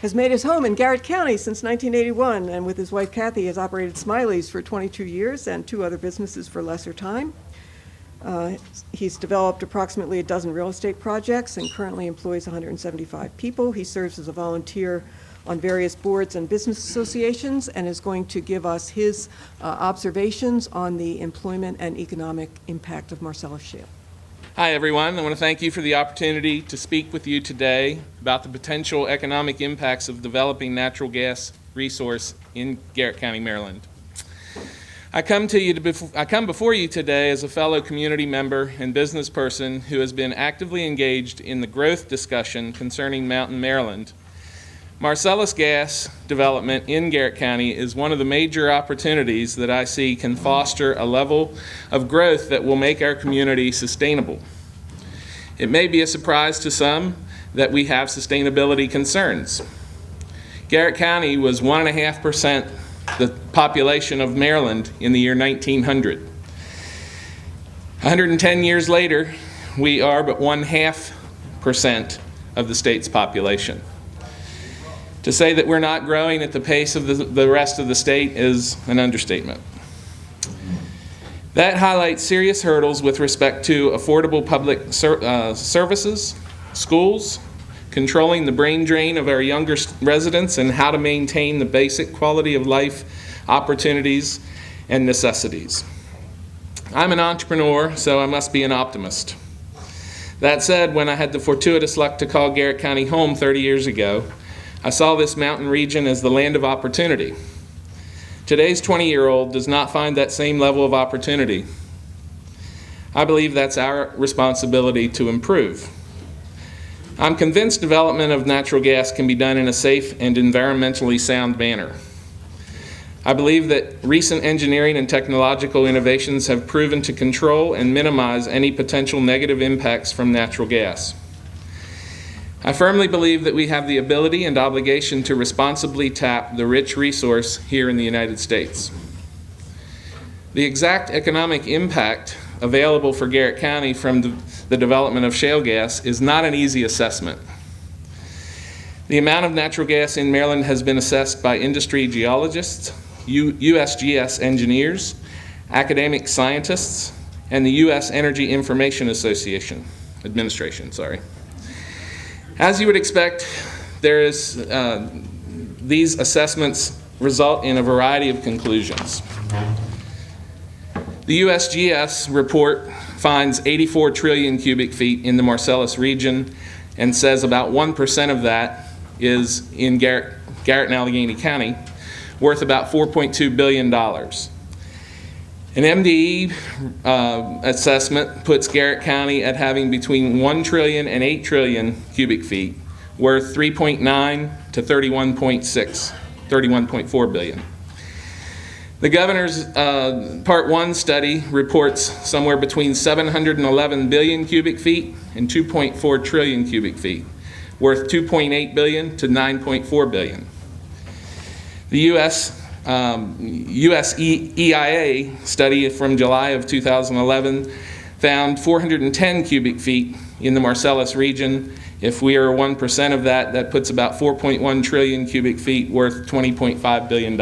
has made his home in Garrett County since 1981, and with his wife Kathy has operated Smiley's for 22 years and 2 other businesses for lesser time. He's developed approximately a dozen real estate projects and currently employs 175 people. He serves as a volunteer on various boards and business associations and is going to give us his observations on the employment and economic impact of Marcellus Shale. Hi, everyone. I want to thank you for the opportunity to speak with you today about the potential economic impacts of developing natural gas resource in Garrett County, Maryland. I come before you today as a fellow community member and business person who has been actively engaged in the growth discussion concerning Mountain Maryland. Marcellus gas development in Garrett County is one of the major opportunities that I see can foster a level of growth that will make our community sustainable. It may be a surprise to some that we have sustainability concerns. Garrett County was 1.5% the population of Maryland in the year 1900. 110 years later, we are but 0.5% of the state's population. To say that we're not growing at the pace of the rest of the state is an understatement. That highlights serious hurdles with respect to affordable public services, schools, controlling the brain drain of our younger residents, and how to maintain the basic quality of life opportunities and necessities. I'm an entrepreneur, so I must be an optimist. That said, when I had the fortuitous luck to call Garrett County home 30 years ago, I saw this mountain region as the land of opportunity. Today's 20-year-old does not find that same level of opportunity. I believe that's our responsibility to improve. I'm convinced development of natural gas can be done in a safe and environmentally sound manner. I believe that recent engineering and technological innovations have proven to control and minimize any potential negative impacts from natural gas. I firmly believe that we have the ability and obligation to responsibly tap the rich resource here in the United States. The exact economic impact available for Garrett County from the development of shale gas is not an easy assessment. The amount of natural gas in Maryland has been assessed by industry geologists, USGS engineers, academic scientists, and the U.S. Energy Information Administration. As you would expect, these assessments result in a variety of conclusions. The USGS report finds 84 trillion cubic feet in the Marcellus region and says about 1% of that is in Garrett and Allegheny County, worth about $4.2 billion. An MDE assessment puts Garrett County at having between 1 trillion and 8 trillion cubic feet, worth 3.9 to 31.4 billion. The governor's Part 1 study reports somewhere between 711 billion cubic feet and 2.4 trillion cubic feet, worth 2.8 billion to 9.4 billion. The US EIA study from July of 2011 found 410 cubic feet in the Marcellus region. If we are 1% of that, that puts about 4.1 trillion cubic feet, worth $20.5 billion.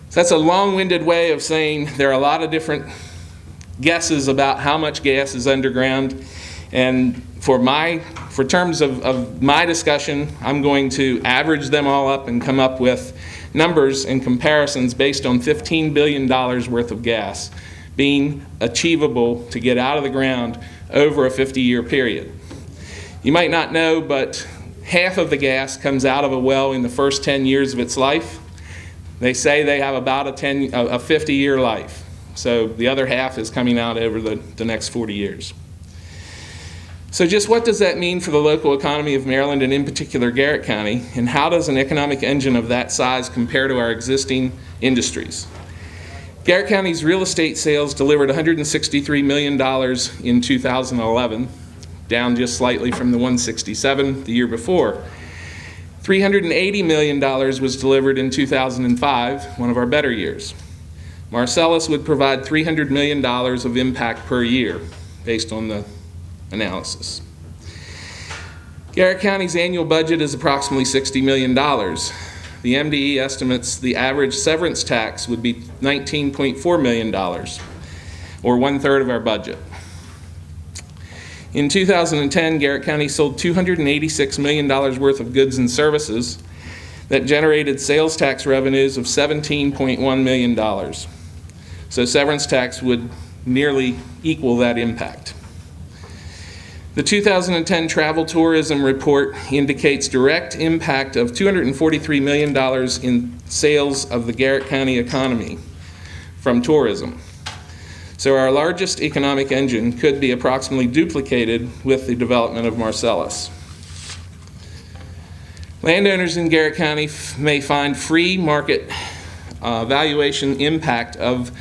So that's a long-winded way of saying there are a lot of different guesses about how much gas is underground. And for terms of my discussion, I'm going to average them all up and come up with numbers and comparisons based on $15 billion worth of gas being achievable to get out of the ground over a 50-year period. You might not know, but half of the gas comes out of a well in the first 10 years of its life. They say they have about a 50-year life. So the other half is coming out over the next 40 years. So just what does that mean for the local economy of Maryland, and in particular Garrett County, and how does an economic engine of that size compare to our existing industries? Garrett County's real estate sales delivered $163 million in 2011, down just slightly from the $167 the year before. $380 million was delivered in 2005, one of our better years. Marcellus would provide $300 million of impact per year, based on the analysis. Garrett County's annual budget is approximately $60 million. The MDE estimates the average severance tax would be $19.4 million, or 1/3 of our budget. In 2010, Garrett County sold $286 million worth of goods and services that generated sales tax revenues of $17.1 million. So severance tax would nearly equal that impact. The 2010 Travel Tourism Report indicates direct impact of $243 million in sales of the Garrett County economy from tourism. So our largest economic engine could be approximately duplicated with the development of Marcellus. Landowners in Garrett County may find free market valuation impact of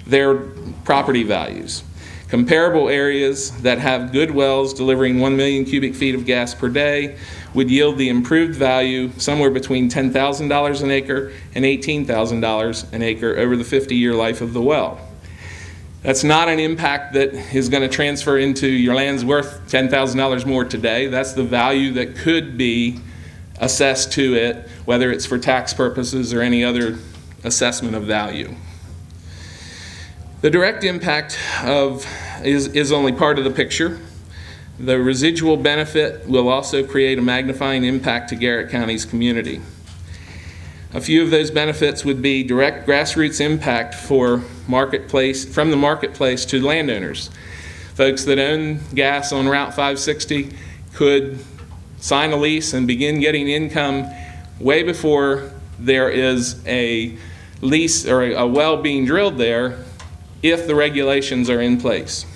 their property values. Comparable areas that have good wells delivering 1 million cubic feet of gas per day would yield the improved value somewhere between $10,000 an acre and $18,000 an acre over the 50-year life of the well. That's not an impact that is going to transfer into your land's worth $10,000 more today. That's the value that could be assessed to it, whether it's for tax purposes or any other assessment of value. The direct impact is only part of the picture. The residual benefit will also create a magnifying impact to Garrett County's community. A few of those benefits would be direct grassroots impact from the marketplace to landowners. Folks that own gas on Route 560 could sign a lease and begin getting income way before there is a lease or a well being drilled there, if the regulations are in place.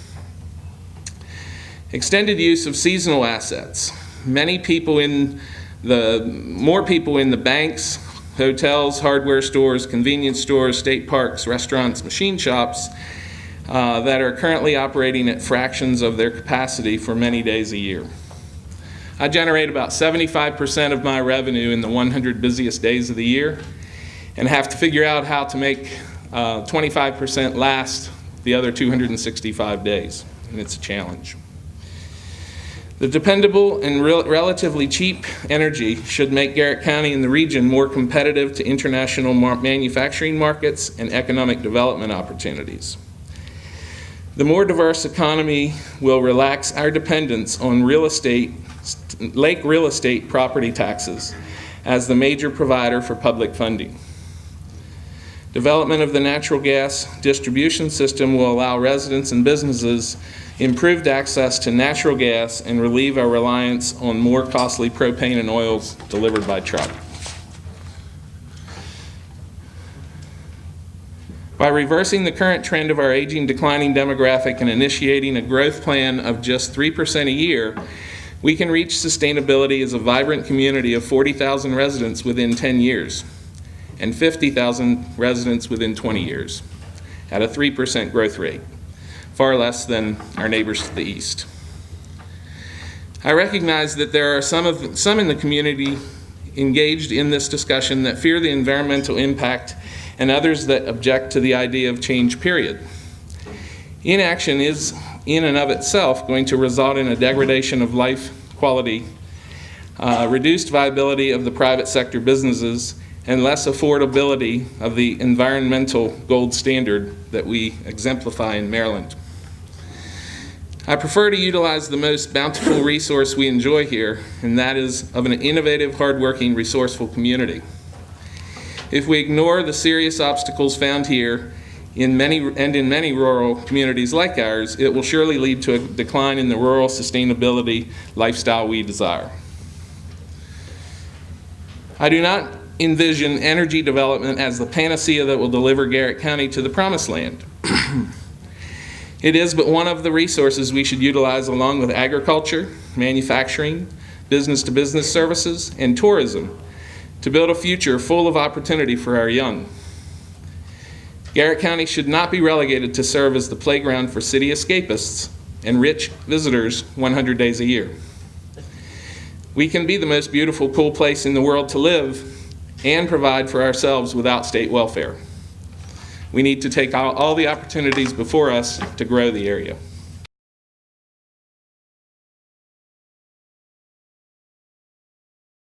Extended use of seasonal assets. More people in the banks, hotels, hardware stores, convenience stores, state parks, restaurants, machine shops that are currently operating at fractions of their capacity for many days a year. I generate about 75% of my revenue in the 100 busiest days of the year and have to figure out how to make 25% last the other 265 days, and it's a challenge. The dependable and relatively cheap energy should make Garrett County and the region more competitive to international manufacturing markets and economic development opportunities. The more diverse economy will relax our dependence on lake real estate property taxes as the major provider for public funding. Development of the natural gas distribution system will allow residents and businesses improved access to natural gas and relieve our reliance on more costly propane and oils delivered by truck. By reversing the current trend of our aging, declining demographic and initiating a growth plan of just 3% a year, we can reach sustainability as a vibrant community of 40,000 residents within 10 years. And 50,000 residents within 20 years at a 3% growth rate, far less than our neighbors to the east. I recognize that there are some in the community engaged in this discussion that fear the environmental impact and others that object to the idea of change, period. Inaction is in and of itself going to result in a degradation of life quality, reduced viability of the private sector businesses, and less affordability of the environmental gold standard that we exemplify in Maryland. I prefer to utilize the most bountiful resource we enjoy here, and that is of an innovative, hardworking, resourceful community. If we ignore the serious obstacles found here in many rural communities like ours, it will surely lead to a decline in the rural sustainability lifestyle we desire. I do not envision energy development as the panacea that will deliver Garrett County to the promised land. It is but one of the resources we should utilize along with agriculture, manufacturing, business-to-business services, and tourism to build a future full of opportunity for our young. Garrett County should not be relegated to serve as the playground for city escapists and rich visitors 100 days a year. We can be the most beautiful, cool place in the world to live and provide for ourselves without state welfare. We need to take all the opportunities before us to grow the area.